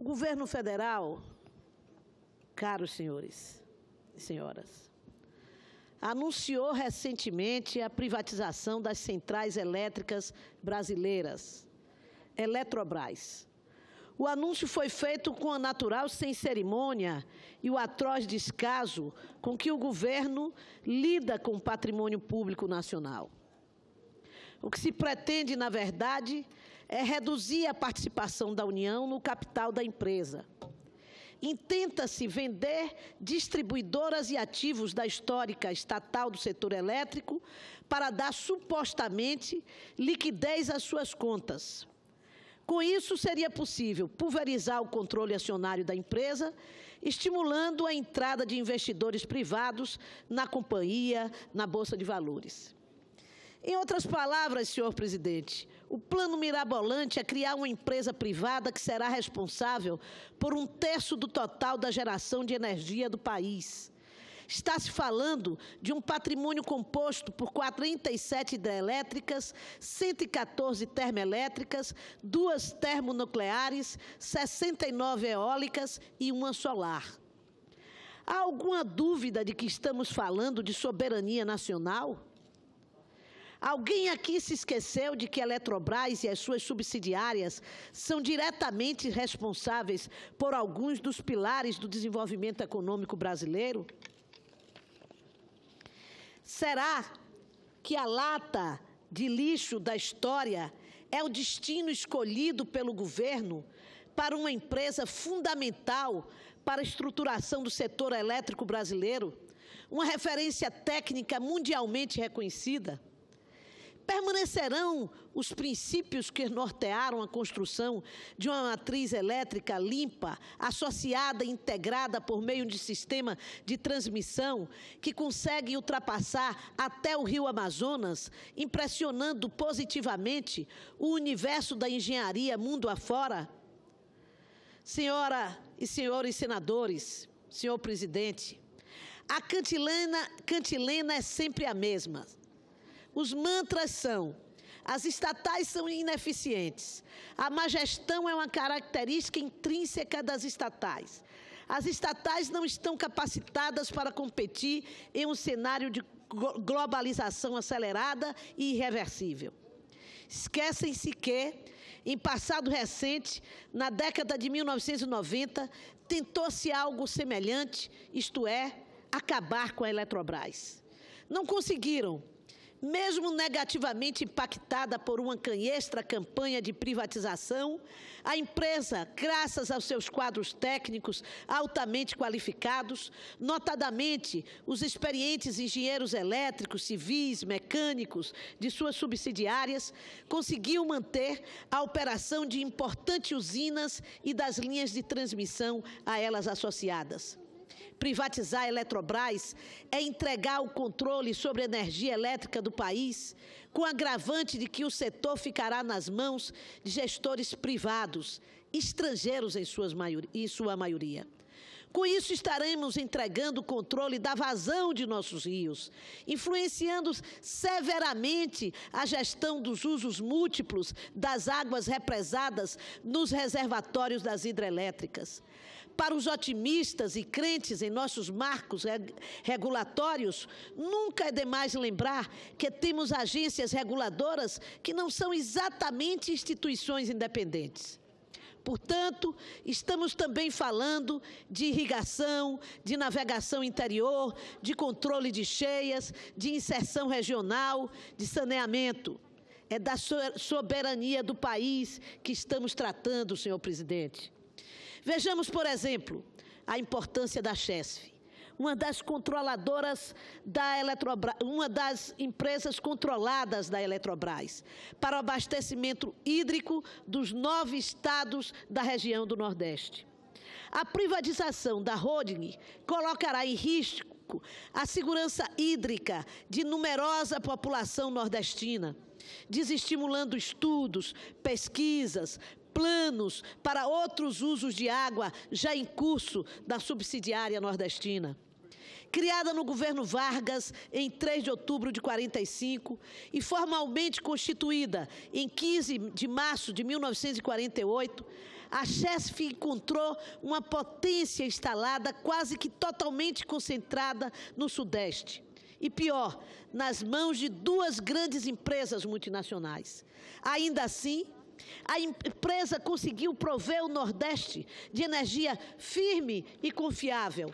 governo federal, caros senhores e senhoras, anunciou recentemente a privatização das centrais elétricas brasileiras, Eletrobras. O anúncio foi feito com a natural sem cerimônia e o atroz descaso com que o governo lida com o patrimônio público nacional. O que se pretende, na verdade, é reduzir a participação da União no capital da empresa. Intenta-se vender distribuidoras e ativos da histórica estatal do setor elétrico para dar, supostamente, liquidez às suas contas. Com isso, seria possível pulverizar o controle acionário da empresa, estimulando a entrada de investidores privados na companhia, na Bolsa de Valores. Em outras palavras, senhor presidente, o plano mirabolante é criar uma empresa privada que será responsável por 1/3 do total da geração de energia do país. Está se falando de um patrimônio composto por 47 hidrelétricas, 114 termoelétricas, 2 termonucleares, 69 eólicas e 1 solar. Há alguma dúvida de que estamos falando de soberania nacional? Alguém aqui se esqueceu de que a Eletrobras e as suas subsidiárias são diretamente responsáveis por alguns dos pilares do desenvolvimento econômico brasileiro? Será que a lata de lixo da história é o destino escolhido pelo governo para uma empresa fundamental para a estruturação do setor elétrico brasileiro, uma referência técnica mundialmente reconhecida? Permanecerão os princípios que nortearam a construção de uma matriz elétrica limpa, associada e integrada por meio de sistema de transmissão que consegue ultrapassar até o rio Amazonas, impressionando positivamente o universo da engenharia mundo afora? Senhora e senhores senadores, senhor presidente, a cantilena é sempre a mesma. Os mantras são: as estatais são ineficientes, a má gestão é uma característica intrínseca das estatais, as estatais não estão capacitadas para competir em um cenário de globalização acelerada e irreversível. Esquecem-se que, em passado recente, na década de 1990, tentou-se algo semelhante, isto é, acabar com a Eletrobras. Não conseguiram. Mesmo negativamente impactada por uma canhestra campanha de privatização, a empresa, graças aos seus quadros técnicos altamente qualificados, notadamente os experientes engenheiros elétricos, civis, mecânicos de suas subsidiárias, conseguiu manter a operação de importantes usinas e das linhas de transmissão a elas associadas. Privatizar a Eletrobras é entregar o controle sobre a energia elétrica do país, com o agravante de que o setor ficará nas mãos de gestores privados, estrangeiros em sua maioria. Com isso, estaremos entregando o controle da vazão de nossos rios, influenciando severamente a gestão dos usos múltiplos das águas represadas nos reservatórios das hidrelétricas. Para os otimistas e crentes em nossos marcos regulatórios, nunca é demais lembrar que temos agências reguladoras que não são exatamente instituições independentes. Portanto, estamos também falando de irrigação, de navegação interior, de controle de cheias, de inserção regional, de saneamento. É da soberania do país que estamos tratando, senhor presidente. Vejamos, por exemplo, a importância da Chesf, uma das controladoras da Eletrobras, uma das empresas controladas da Eletrobras, para o abastecimento hídrico dos 9 estados da região do Nordeste. A privatização da holding colocará em risco a segurança hídrica de numerosa população nordestina, desestimulando estudos, pesquisas, planos para outros usos de água já em curso da subsidiária nordestina. Criada no governo Vargas em 3 de outubro de 1945 e formalmente constituída em 15 de março de 1948, a CHESF encontrou uma potência instalada quase que totalmente concentrada no Sudeste. E pior, nas mãos de duas grandes empresas multinacionais. Ainda assim, a empresa conseguiu prover o Nordeste de energia firme e confiável,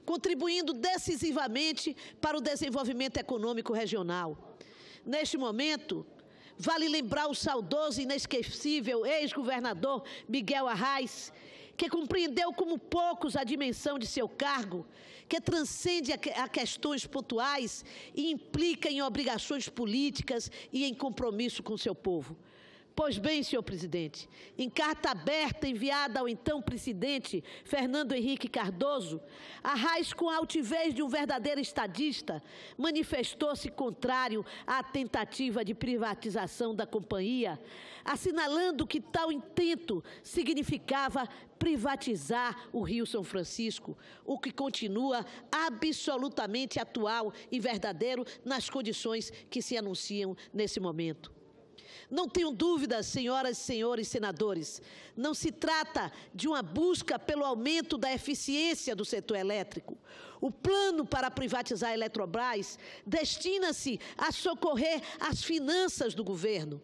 contribuindo decisivamente para o desenvolvimento econômico regional. Neste momento, vale lembrar o saudoso e inesquecível ex-governador Miguel Arraes, que compreendeu como poucos a dimensão de seu cargo, que transcende a questões pontuais e implica em obrigações políticas e em compromisso com seu povo. Pois bem, senhor presidente, em carta aberta enviada ao então presidente Fernando Henrique Cardoso, Arraes, com a altivez de um verdadeiro estadista, manifestou-se contrário à tentativa de privatização da companhia, assinalando que tal intento significava privatizar o Rio São Francisco, o que continua absolutamente atual e verdadeiro nas condições que se anunciam nesse momento. Não tenho dúvidas, senhoras e senhores senadores, não se trata de uma busca pelo aumento da eficiência do setor elétrico. O plano para privatizar a Eletrobras destina-se a socorrer as finanças do governo.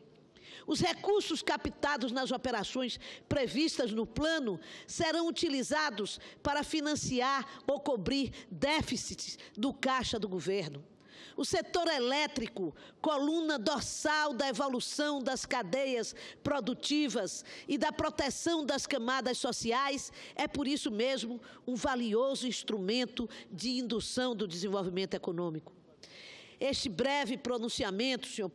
Os recursos captados nas operações previstas no plano serão utilizados para financiar ou cobrir déficits do caixa do governo. O setor elétrico, coluna dorsal da evolução das cadeias produtivas e da proteção das camadas sociais, é por isso mesmo um valioso instrumento de indução do desenvolvimento econômico. Este breve pronunciamento, senhor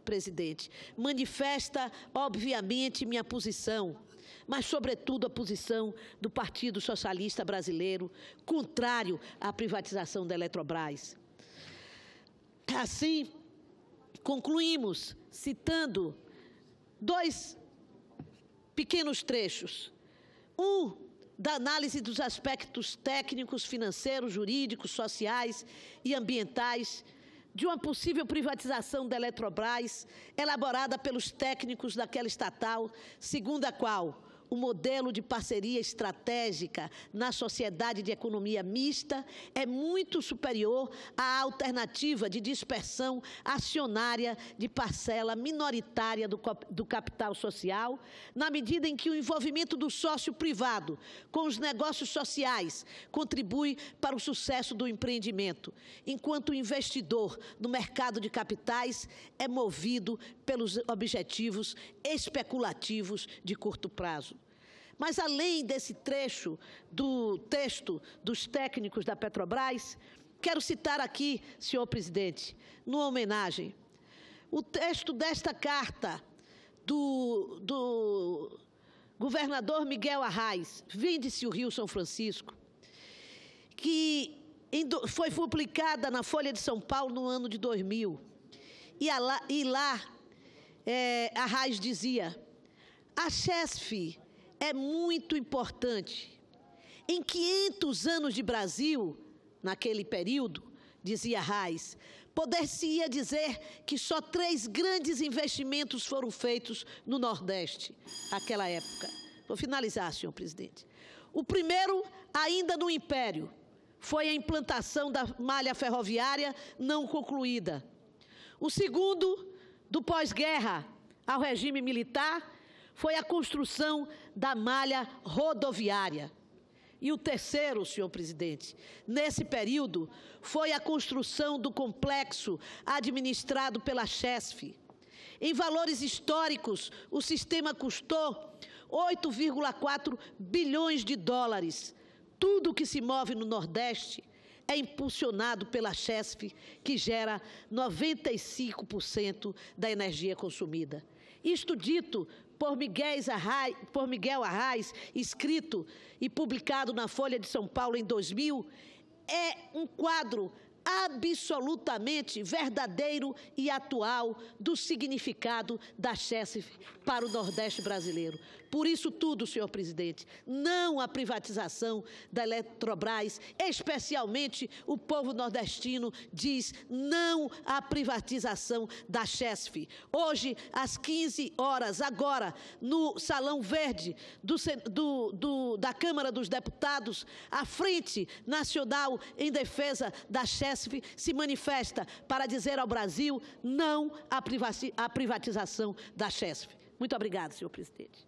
presidente, manifesta, obviamente, minha posição, mas, sobretudo, a posição do Partido Socialista Brasileiro, contrário à privatização da Eletrobras. Assim, concluímos citando dois pequenos trechos. Um, da análise dos aspectos técnicos, financeiros, jurídicos, sociais e ambientais de uma possível privatização da Eletrobras, elaborada pelos técnicos daquela estatal, segundo a qual o modelo de parceria estratégica na sociedade de economia mista é muito superior à alternativa de dispersão acionária de parcela minoritária do capital social, na medida em que o envolvimento do sócio privado com os negócios sociais contribui para o sucesso do empreendimento, enquanto o investidor no mercado de capitais é movido pelos objetivos especulativos de curto prazo. Mas, além desse trecho do texto dos técnicos da Petrobras, quero citar aqui, senhor presidente, numa homenagem, o texto desta carta do governador Miguel Arraes, Vende-se o Rio São Francisco, que foi publicada na Folha de São Paulo no ano de 2000. E lá Arraes dizia: a CHESF é muito importante. Em 500 anos de Brasil, naquele período, dizia Arraes, poder-se-ia dizer que só 3 grandes investimentos foram feitos no Nordeste, naquela época. Vou finalizar, senhor presidente. O primeiro, ainda no Império, foi a implantação da malha ferroviária não concluída. O segundo, do pós-guerra ao regime militar, foi a construção da malha rodoviária. E o terceiro, senhor presidente, nesse período, foi a construção do complexo administrado pela CHESF. Em valores históricos, o sistema custou 8,4 bilhões de dólares. Tudo que se move no Nordeste é impulsionado pela CHESF, que gera 95% da energia consumida. Isto dito por Miguel Arraes, escrito e publicado na Folha de São Paulo em 2000, é um quadro absolutamente verdadeiro e atual do significado da CHESF para o Nordeste brasileiro. Por isso tudo, senhor presidente, não à privatização da Eletrobras, especialmente o povo nordestino diz não à privatização da Chesf. Hoje, às 15 horas, agora, no Salão Verde da Câmara dos Deputados, a Frente Nacional em Defesa da Chesf se manifesta para dizer ao Brasil não à privatização da Chesf. Muito obrigada, senhor presidente.